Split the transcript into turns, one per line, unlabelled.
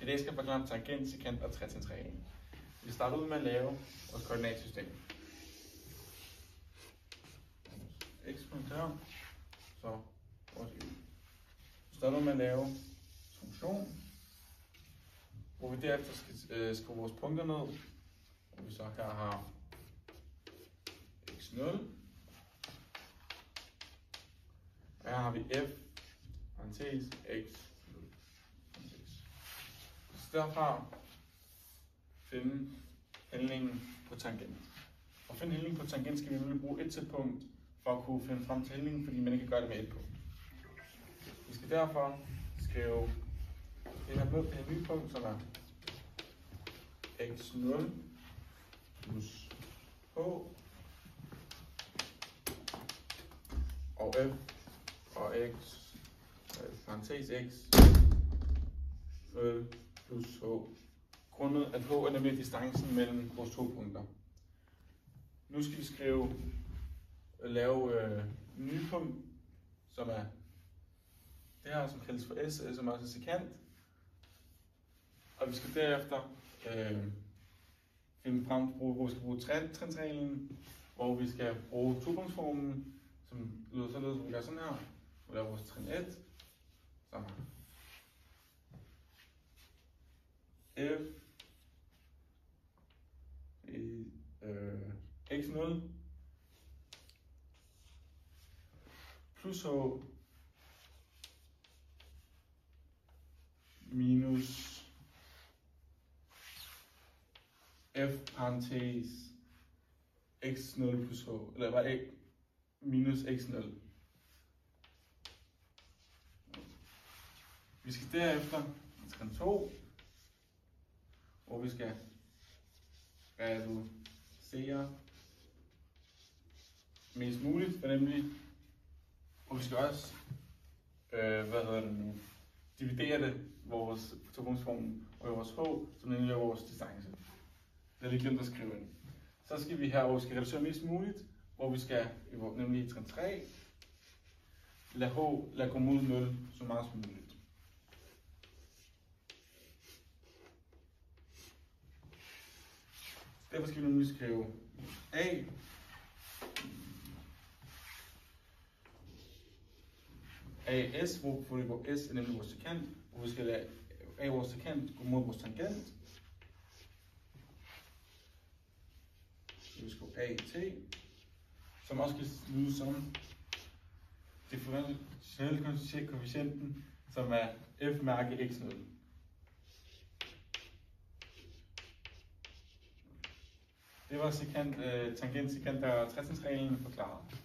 I dag skal jeg forklare tangent, sekant og trætrinsreglen. Vi starter ud med at lave vores koordinatsystem. X her, så vores y. Vi starter ud med at lave funktion, hvor vi derefter skal skrive vores punkter ned, hvor vi så her har x0, og her har vi f, parentes, x, så derfra finde hældningen på tangent. For at finde hældningen på tangent skal vi nemlig bruge et sætpunkt for at kunne finde frem til hældningen, fordi man ikke kan gøre det med et punkt. Vi skal derfor skrive det her på det her nye punkt, som er x0 plus h og f og x, parentes x, 0 plus h. Grundet at h er nemlig distancen mellem vores to punkter. Nu skal vi lave nye punkt, som er det her, som kaldes for s, som også er sekant. Og vi skal derefter finde frem, hvor vi skal bruge trætrinsreglen, hvor vi skal bruge topunktsformen, som lyder således, hvor vi gør sådan her. Vi laver vores trin 1, som f x0 plus h minus f parentes x0 plus h, eller bare minus x0. Vi skal derefter i trin 2, hvor vi skal reducere mest muligt, for nemlig, og vi skal også dividere det, vores topunktsformen og vores h, som nemlig er vores distance. Det er lige glemt at skrive ind. Så skal vi her, hvor vi skal reducere mest muligt, hvor vi skal, nemlig i trin 3, lade h gå mod 0 så meget som muligt. Derfor skal vi nemlig skrive AS, hvor S er nemlig vores sekant, hvor vi skal lade A vores sekant gå mod vores tangent. Så vi skriver AT, som også kan lyde som differentielle koefficienten, som er F mærke x0. Det var tangent, sekant og trætrinsreglen forklaret.